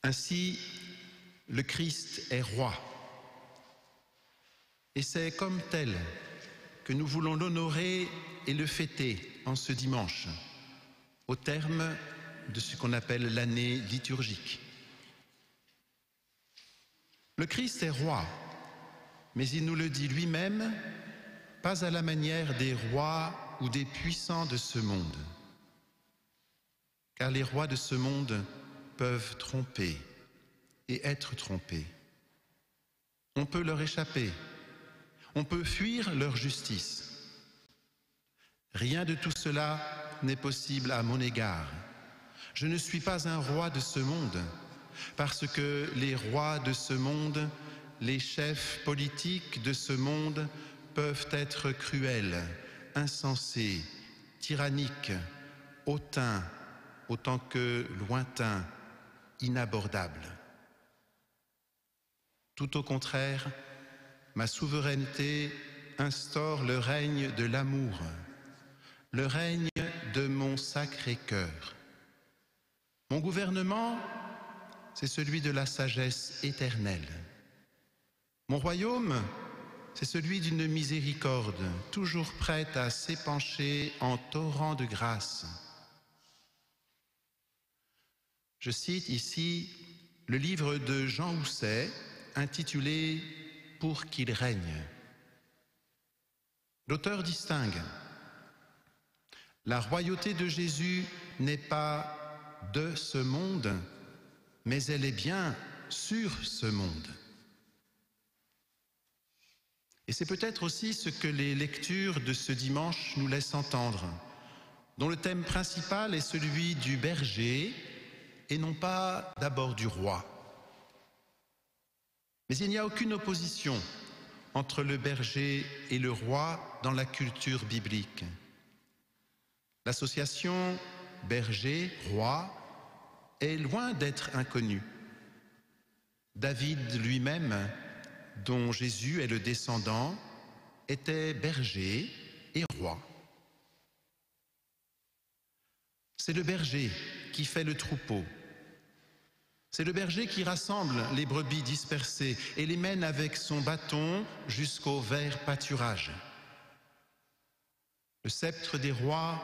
Ainsi, le Christ est roi. Et c'est comme tel que nous voulons l'honorer et le fêter en ce dimanche, au terme de ce qu'on appelle l'année liturgique. Le Christ est roi, mais il nous le dit lui-même, pas à la manière des rois ou des puissants de ce monde. Car les rois de ce monde peuvent tromper et être trompés. On peut leur échapper, on peut fuir leur justice. Rien de tout cela n'est possible à mon égard. Je ne suis pas un roi de ce monde, parce que les rois de ce monde, les chefs politiques de ce monde peuvent être cruels, insensés, tyranniques, hautains, autant que lointains, inabordables. Tout au contraire, ma souveraineté instaure le règne de l'amour, le règne de mon sacré cœur. Mon gouvernement, c'est celui de la sagesse éternelle. Mon royaume, c'est celui d'une miséricorde, toujours prête à s'épancher en torrent de grâce. Je cite ici le livre de Jean Housset, intitulé « Pour qu'il règne ». L'auteur distingue « La royauté de Jésus n'est pas de ce monde, mais elle est bien sur ce monde ». Et c'est peut-être aussi ce que les lectures de ce dimanche nous laissent entendre, dont le thème principal est celui du berger et non pas d'abord du roi. Mais il n'y a aucune opposition entre le berger et le roi dans la culture biblique. L'association berger-roi est loin d'être inconnue. David lui-même, dont Jésus est le descendant, était berger et roi. C'est le berger qui fait le troupeau. C'est le berger qui rassemble les brebis dispersées et les mène avec son bâton jusqu'au vert pâturage. Le sceptre des rois,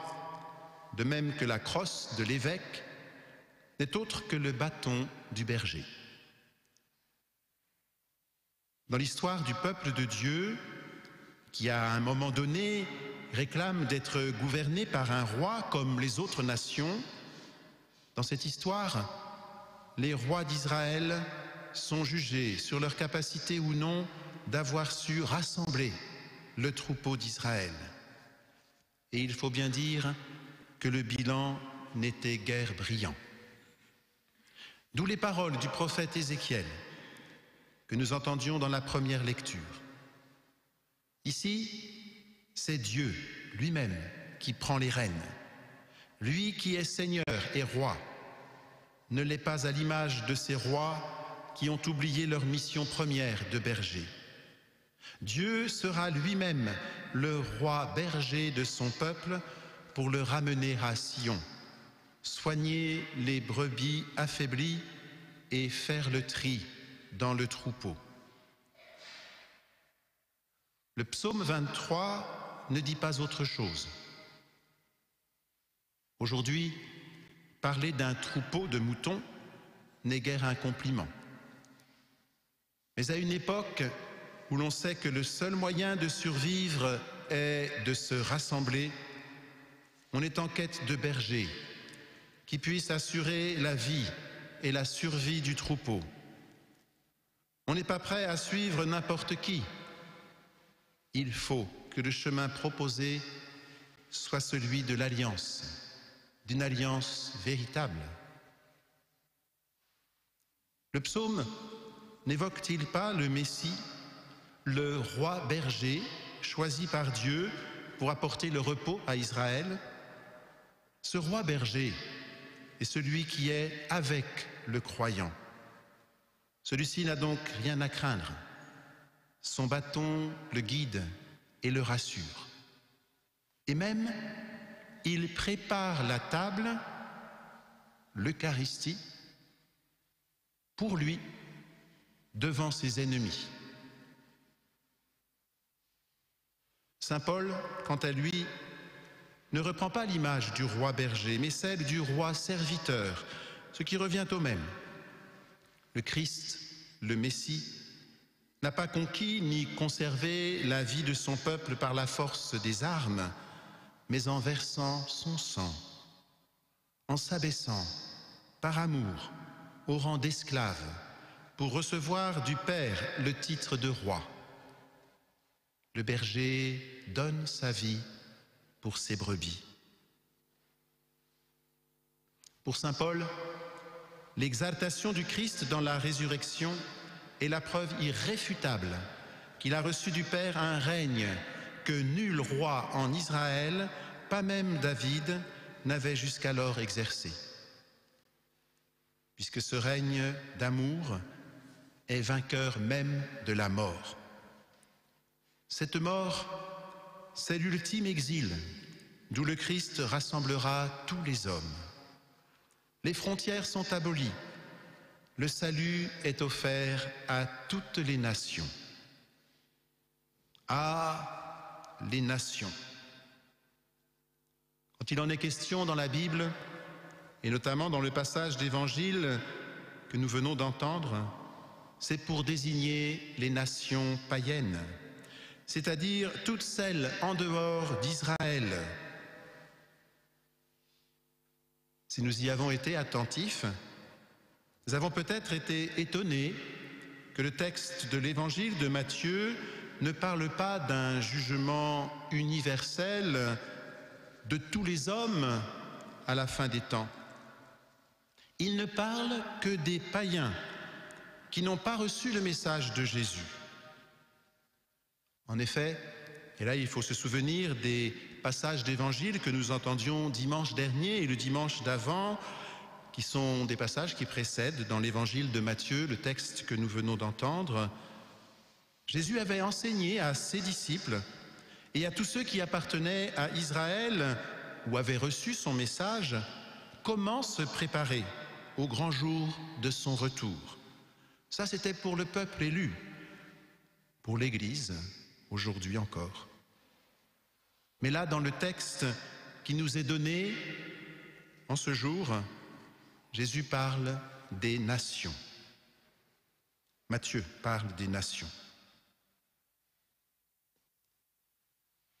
de même que la crosse de l'évêque, n'est autre que le bâton du berger. Dans l'histoire du peuple de Dieu, qui à un moment donné réclame d'être gouverné par un roi comme les autres nations, dans cette histoire, les rois d'Israël sont jugés sur leur capacité ou non d'avoir su rassembler le troupeau d'Israël. Et il faut bien dire que le bilan n'était guère brillant. D'où les paroles du prophète Ézéchiel que nous entendions dans la première lecture. Ici, c'est Dieu lui-même qui prend les rênes. Lui qui est Seigneur et roi ne l'est pas à l'image de ces rois qui ont oublié leur mission première de berger. Dieu sera lui-même le roi berger de son peuple pour le ramener à Sion, soigner les brebis affaiblies et faire le tri dans le troupeau. Le psaume 23 ne dit pas autre chose. Aujourd'hui, parler d'un troupeau de moutons n'est guère un compliment. Mais à une époque où l'on sait que le seul moyen de survivre est de se rassembler, on est en quête de bergers qui puissent assurer la vie et la survie du troupeau. On n'est pas prêt à suivre n'importe qui. Il faut que le chemin proposé soit celui de l'alliance, d'une alliance véritable. Le psaume n'évoque-t-il pas le Messie, le roi berger choisi par Dieu pour apporter le repos à Israël? Ce roi berger est celui qui est avec le croyant. Celui-ci n'a donc rien à craindre. Son bâton le guide et le rassure. Et même, il prépare la table, l'Eucharistie, pour lui, devant ses ennemis. Saint Paul, quant à lui, ne reprend pas l'image du roi berger, mais celle du roi serviteur, ce qui revient au même. Le Christ, le Messie, n'a pas conquis ni conservé la vie de son peuple par la force des armes, mais en versant son sang, en s'abaissant, par amour, au rang d'esclave, pour recevoir du Père le titre de roi. Le berger donne sa vie pour ses brebis. Pour saint Paul, l'exaltation du Christ dans la résurrection est la preuve irréfutable qu'il a reçu du Père un règne que nul roi en Israël, pas même David, n'avait jusqu'alors exercé. Puisque ce règne d'amour est vainqueur même de la mort. Cette mort, c'est l'ultime exil, d'où le Christ rassemblera tous les hommes. Les frontières sont abolies. Le salut est offert à toutes les nations. Ah, les nations. Quand il en est question dans la Bible, et notamment dans le passage d'Évangile que nous venons d'entendre, c'est pour désigner les nations païennes, c'est-à-dire toutes celles en dehors d'Israël. Si nous y avons été attentifs, nous avons peut-être été étonnés que le texte de l'Évangile de Matthieu ne parle pas d'un jugement universel de tous les hommes à la fin des temps. Il ne parle que des païens qui n'ont pas reçu le message de Jésus. En effet, et là il faut se souvenir des passages d'Évangile que nous entendions dimanche dernier et le dimanche d'avant, qui sont des passages qui précèdent dans l'Évangile de Matthieu, le texte que nous venons d'entendre. Jésus avait enseigné à ses disciples et à tous ceux qui appartenaient à Israël ou avaient reçu son message comment se préparer au grand jour de son retour. Ça, c'était pour le peuple élu, pour l'Église, aujourd'hui encore. Mais là, dans le texte qui nous est donné en ce jour, Jésus parle des nations. Matthieu parle des nations.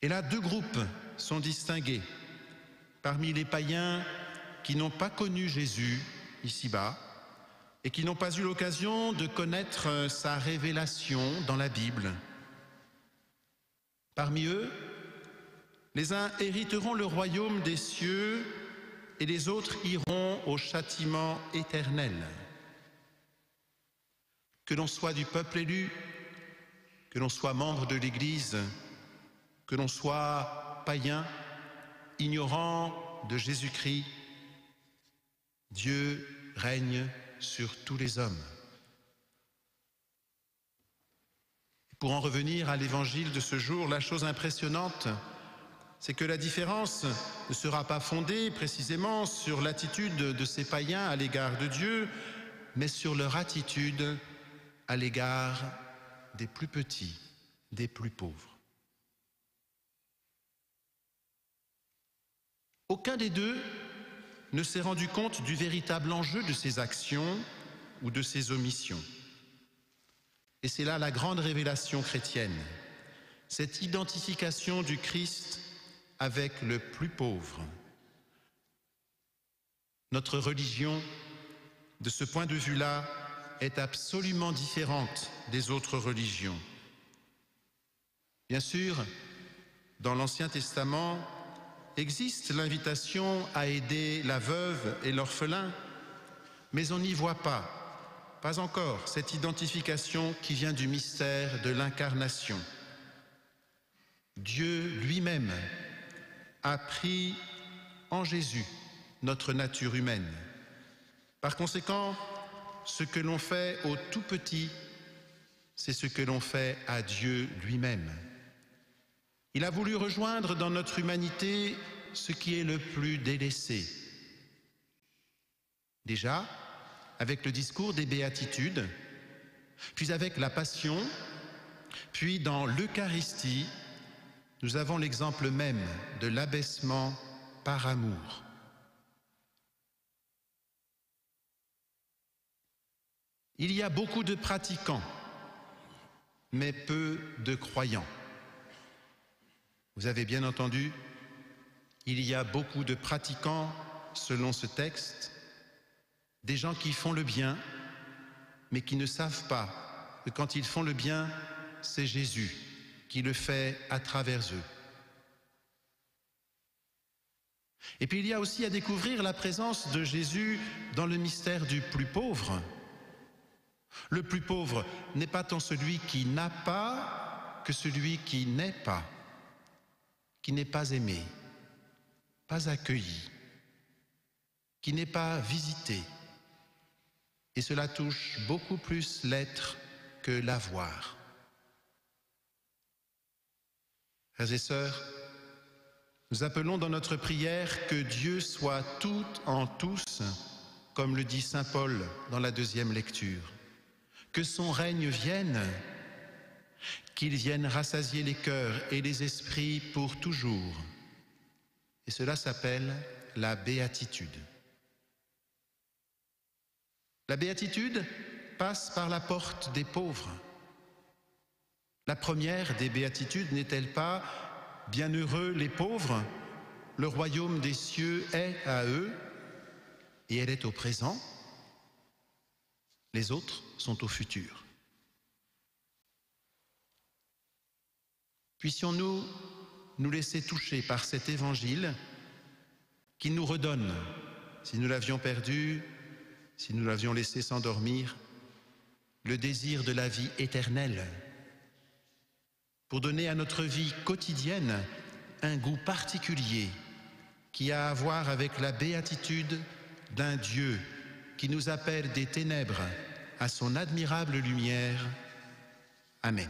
Et là, deux groupes sont distingués parmi les païens qui n'ont pas connu Jésus ici-bas et qui n'ont pas eu l'occasion de connaître sa révélation dans la Bible. Parmi eux, les uns hériteront le royaume des cieux et les autres iront au châtiment éternel. Que l'on soit du peuple élu, que l'on soit membre de l'Église, que l'on soit païen, ignorant de Jésus-Christ, Dieu règne sur tous les hommes. Pour en revenir à l'évangile de ce jour, la chose impressionnante, c'est que la différence ne sera pas fondée précisément sur l'attitude de ces païens à l'égard de Dieu, mais sur leur attitude à l'égard des plus petits, des plus pauvres. Aucun des deux ne s'est rendu compte du véritable enjeu de ses actions ou de ses omissions. Et c'est là la grande révélation chrétienne, cette identification du Christ avec le plus pauvre. Notre religion, de ce point de vue-là, est absolument différente des autres religions. Bien sûr, dans l'Ancien Testament, existe l'invitation à aider la veuve et l'orphelin, mais on n'y voit pas encore, cette identification qui vient du mystère de l'incarnation. Dieu lui-même a pris en Jésus notre nature humaine. Par conséquent, ce que l'on fait au tout petit, c'est ce que l'on fait à Dieu lui-même. Il a voulu rejoindre dans notre humanité ce qui est le plus délaissé. Déjà, avec le discours des béatitudes, puis avec la Passion, puis dans l'Eucharistie, nous avons l'exemple même de l'abaissement par amour. Il y a beaucoup de pratiquants, mais peu de croyants. Vous avez bien entendu, il y a beaucoup de pratiquants, selon ce texte, des gens qui font le bien, mais qui ne savent pas que quand ils font le bien, c'est Jésus qui le fait à travers eux. Et puis il y a aussi à découvrir la présence de Jésus dans le mystère du plus pauvre. Le plus pauvre n'est pas tant celui qui n'a pas que celui qui n'est pas aimé, pas accueilli, qui n'est pas visité. Et cela touche beaucoup plus l'être que l'avoir. Frères et sœurs, nous appelons dans notre prière que Dieu soit tout en tous, comme le dit saint Paul dans la deuxième lecture. Que son règne vienne, qu'il vienne rassasier les cœurs et les esprits pour toujours. Et cela s'appelle la béatitude. La béatitude passe par la porte des pauvres. La première des béatitudes n'est-elle pas « Bienheureux les pauvres, le royaume des cieux est à eux » et elle est au présent. Les autres sont au futur. Puissions-nous nous laisser toucher par cet évangile qui nous redonne, si nous l'avions perdu, si nous l'avions laissé s'endormir, le désir de la vie éternelle, pour donner à notre vie quotidienne un goût particulier qui a à voir avec la béatitude d'un Dieu qui nous appelle des ténèbres à son admirable lumière. Amen.